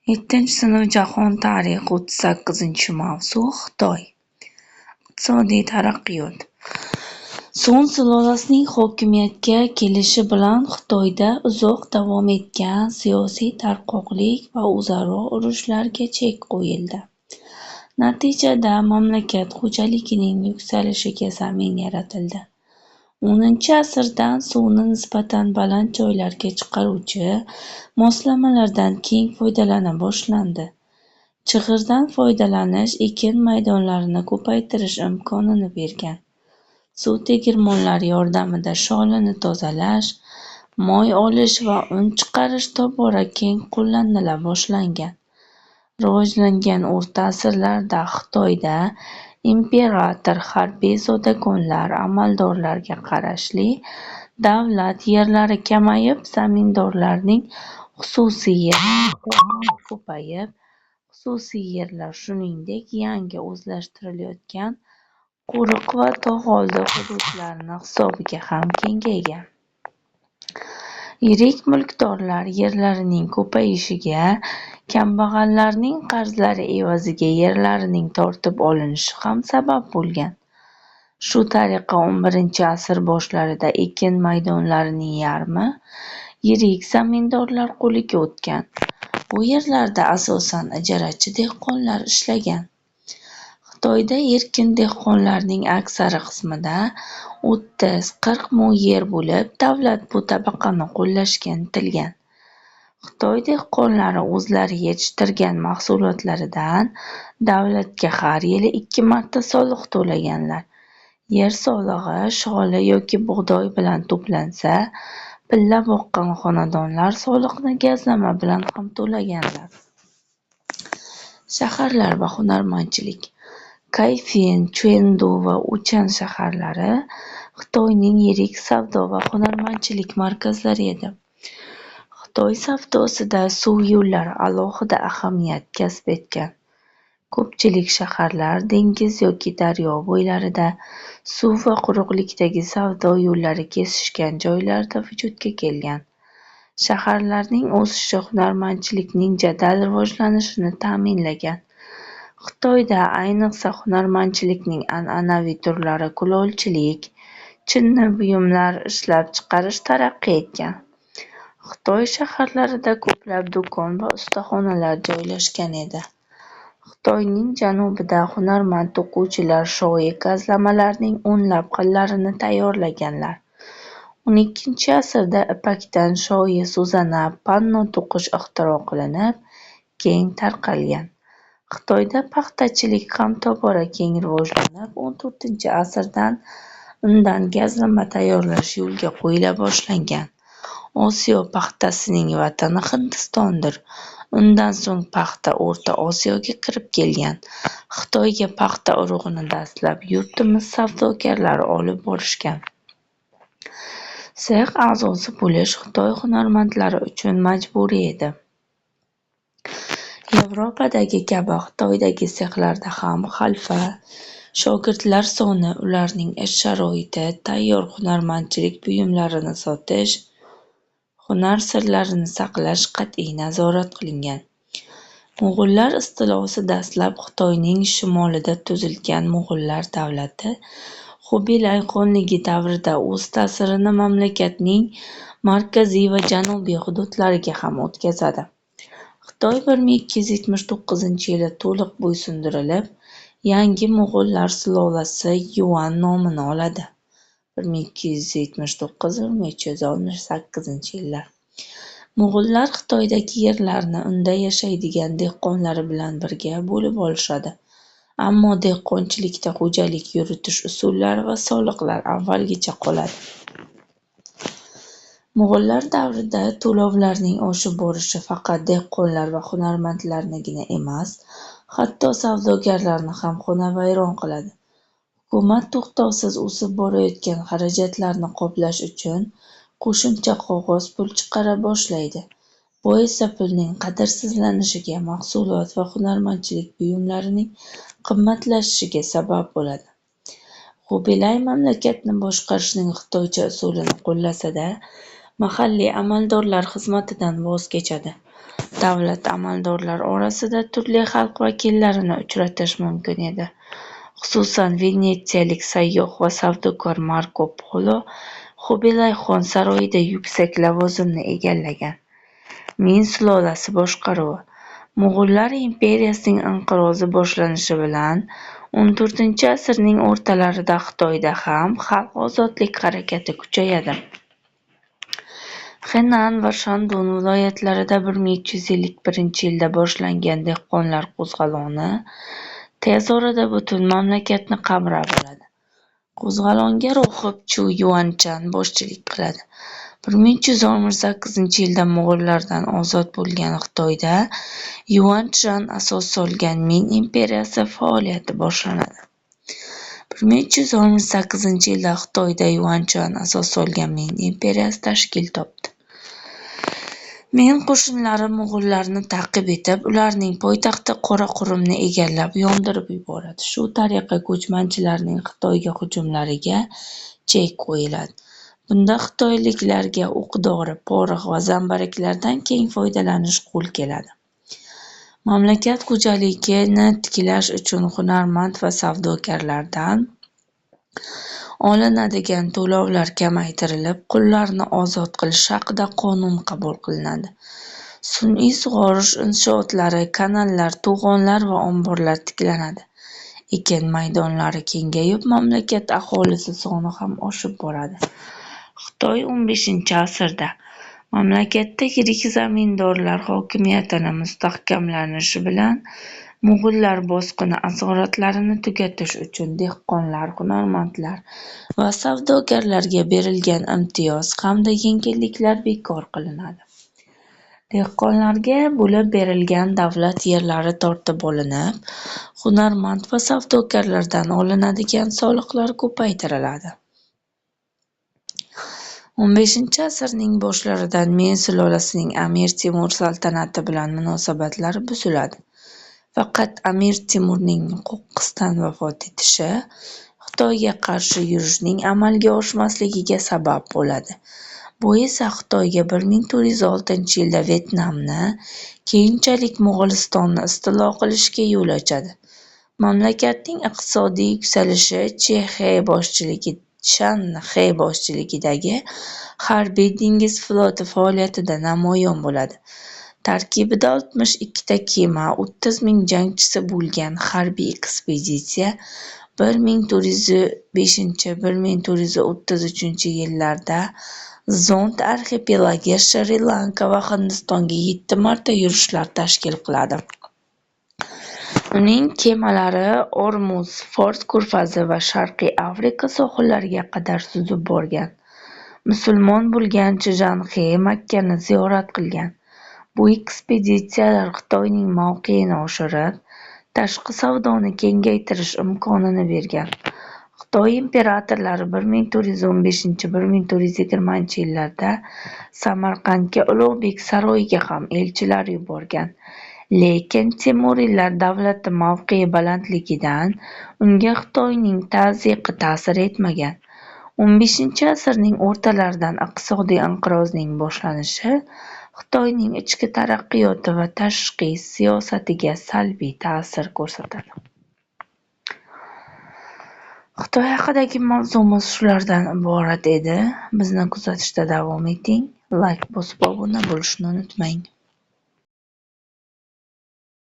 Yettinchi sinf Jahon tarixi 38-mavzu Xitoy. Iqtisodiy taraqqiyot. Sun sulolasining hokimiyatga kelishi bilan Xitoyda uzoq davom etgan siyosiy tarqoqlik va o'zaro urushlarga chek qo'yildi. Natijada mamlakat xo'jaligining yuksalishiga zamin yaratildi. 10-asrdan suvni nisbatan baland joylarga chiqaruvchi moslamalardan keng foydalana boshlandi. Chig'irdan foydalanish ekin maydonlarini ko'paytirish imkonini bergan. Suv tegirmonlari yordamida sholini tozalash, moy olish va un chiqarish tobora keng qo'llanila boshlangan. Rivojlangan o'rta asrlarda Xitoyda imperator, harbiy zodagonlar, amaldorlarga qarashli davlat yerlari kamayib, zamindorlarning xususiy yerlari ko'payib, xususiy yerlar shuningdek yangi o'zlashtirilayotgan qo'riq va tog'oldi hududlarni hisobiga ham kengaygan. Yirik mulkdorlar yerlarining ko'payishiga, kambag'allarning qarzlari evaziga yerlarining tortib olinishi ham sabab bo'lgan. Shu tariqa 11-asr boshlarida ekin maydonlarining yarmi yirik zamindorlar qo'liga o'tgan. Bu yerlarda asosan ijarachi dehqonlar ishlagan. Xitoyda erkin dehqonlarning aksari qismida 30-40 mo yer bo'lib, davlat bu tabaqani qo'llashga intilgan. Xitoy dehqonlari o'zlari yetishtirgan mahsulotlaridan davlatga har yili 2 marta soliq to'laganlar. Yer solig'i sholi yoki bug'doy bilan to'plansa, pilla boqqan xonadonlar soliqni gazlama bilan ham to'laganlar. Shaharlar va hunarmandchilik. Kayfin, Chengdu va Uchan shaharlari Xitoyning yirik savdo va hunarmandchilik markazlari edi. Xitoy savdosida suv yo'llari alohida ahamiyat kasb etgan. Ko'pchilik shaharlar dengiz yoki daryo bo'ylarida suv va quruqlikdagi savdo yo'llari kesishgan joylarda vujudga kelgan. Shaharlarning o'sishi hunarmandchilikning jadal rivojlanishini ta'minlagan. Xitoyda ayniqsa hunarmandchilikning an'anaviy turlari kulolchilik, chinni buyumlar ishlab chiqarish taraqqiy etgan. Xitoy shaharlarida ko'plab do'kon va ustaxonalar joylashgan edi. Xitoyning janubida hunarmand to'quvchilar shoyi gazlamalarning o'nlab xillarini tayyorlaganlar. 12-asrda ipakdan shoyi suzanab, panno to'qish ixtiro qilinib, keng tarqalgan. Xitoyda paxtachilik ham tobora keng rivojlanib, 14-asrdan undan gazlama tayyorlash yo'lga qo'yila boshlangan. Osiyo paxtasining vatani Hindistondir. Undan so'ng paxta O'rta Osiyoga kirib kelgan. Xitoyga paxta urug'ini dastlab yurtimiz savdogarlari olib borishgan. Sex a'zosi bo'lish Xitoy hunarmandlari uchun majburiy edi. Yevropadagi kabi Xitoydagi sexlarda ham xalfa, shogirdlar soni, ularning ish sharoiti, tayyor hunarmandchilik buyumlarini sotish, hunar sirlarini saqlash qat'iy nazorat qilingan. Mo'g'ullar istilosi dastlab Xitoyning shimolida tuzilgan Mo'g'ullar davlati Xubilay xonligi davrida o'z ta'sirini mamlakatning markaziy va janubiy hududlariga ham o'tkazadi. Xitoy 1279-yili to'liq bo'ysundirilib, yangi Mo'g'ullar sulolasi Yuan nomini oladi. 1279-1368-yillar. Mo'g'ullar Xitoydagi yerlarni unda yashaydigan dehqonlari bilan birga bo'lib olishadi. Ammo dehqonchilikda xo'jalik yuritish usullari va soliqlar avvalgicha qoladi. Mo'g'ullar davrida to'lovlarning oshib borishi faqat dehqonlar va hunarmandlarnigina emas, hatto savdogarlarni ham xonavayron qiladi. Hukumat to'xtovsiz o'sib borayotgan xarajatlarni qoplash uchun qo'shimcha qog'oz pul chiqara boshlaydi. Bu esa pulning qadrsizlanishiga, mahsulot va hunarmandchilik buyumlarining qimmatlashishiga sabab bo'ladi. Xubilay mamlakatni boshqarishning xitoycha usulini qo'llasada, mahalliy amaldorlar xizmatidan voz kechadi. davlat amaldorlari orasida turli xalq vakillarini uchratish mumkin edi. Xususan, venetsiyalik sayyoh va savdogar Marko Polo Xubelayxon saroyida yuksak lavozimni egallagan. Min sulolasi boshqaruvi. Mo'g'ullar imperiyasining inqirozi boshlanishi bilan 14-asrning o'rtalarida Xitoyda ham xalq ozodlik harakati kuchayadi. Henan va Shandun viloyatlarida 1351-yilda boshlangan dehqonlar qo'zg'oloni tez orada butun mamlakatni qamrab oladi. Qo'zg'olonga rohib Chu Yuanchan boshchilik qiladi. 1368-yilda mo'g'ullardan ozod bo'lgan Xitoyda Yuanshan asos solgan Min imperiyasi faoliyati boshlanadi. 1368-yilda Xitoyda Yuanshan asos solgan Min imperiyasi tashkil topdi. Min qo'shinlari mo'g'ullarni ta'qib etib, ularning poytaxti Qoraqurumni egallab, yondirib yuboradi. Shu tariqa ko'chmanchilarning Xitoyga hujumlariga chek qo'yiladi. Bunda xitoyliklarga o'q-dori, porox va zambaraklardan keng foydalanish qo'l keladi. Mamlakat xo'jaligini tiklash uchun hunarmand va savdogarlardan olinadigan to'lovlar kamaytirilib, qullarni ozod qilish haqida qonun qabul qilinadi. Sun'iy sug'orish inshootlari, kanallar, to'g'onlar va omborlar tiklanadi. Ekin maydonlari kengayib, mamlakat aholisi soni ham oshib boradi. Xitoy 15-asrda mamlakatda yirik zamindorlar hokimiyatini mustahkamlanishi bilan mo'g'ullar bosqini asoratlarini tugatish uchun dehqonlar, hunarmandlar va savdogarlarga berilgan imtiyoz hamda yengilliklar bekor qilinadi. Dehqonlarga bo'lib berilgan davlat yerlari tortib olinib, hunarmand va savdogarlardan olinadigan soliqlar ko'paytiriladi. 15-asrning boshlaridan Min sulolasining Amir Temur saltanati bilan munosabatlari buziladi. Faqat Amir Temurning qo'qqisdan vafot etishi Xitoyga qarshi yurishning amalga oshmasligiga sabab bo'ladi. Bu esa Xitoyga 1406-yilda Vyetnamni, keyinchalik Mo'g'ulistonni istilo qilishga yo'l ochadi. Mamlakatning iqtisodiy yuksalishi Shan He boshchiligidagi harbiy dengiz floti faoliyatida namoyon bo'ladi. Tarkibida 62 ta kema, 30 ming jangchisi bo'lgan harbiy ekspeditsiya 1405-1433-yillarda Zond arxipelagi, Shri-Lanka va Hindistonga 7 marta yurishlar tashkil qiladi. Uning kemalari Ormuz, Fors ko'rfazi va Sharqiy Afrika sohillariga qadar suzib borgan. Musulmon bo'lgan Chijan He Makkani ziyorat qilgan. Bu ekspeditsiyalar Xitoyning mavqeini oshirib, tashqi savdoni kengaytirish imkonini bergan. Xitoy imperatorlari 1415-1420-yillarda Samarqandga Ulug'bek saroyiga ham elchilar yuborgan. Lekin Temuriylar davlati mavqei balandligidan unga Xitoyning tazyiqi ta'sir etmagan. 15-asrning o'rtalaridan iqtisodiy inqirozning boshlanishi Xitoyning ichki taraqqiyoti va tashqi siyosatiga salbiy ta'sir ko'rsatadi. Xitoy haqidagi mavzumiz shulardan iborat edi. Bizni kuzatishda davom eting. Like bosib obuna bo'lishni unutmang.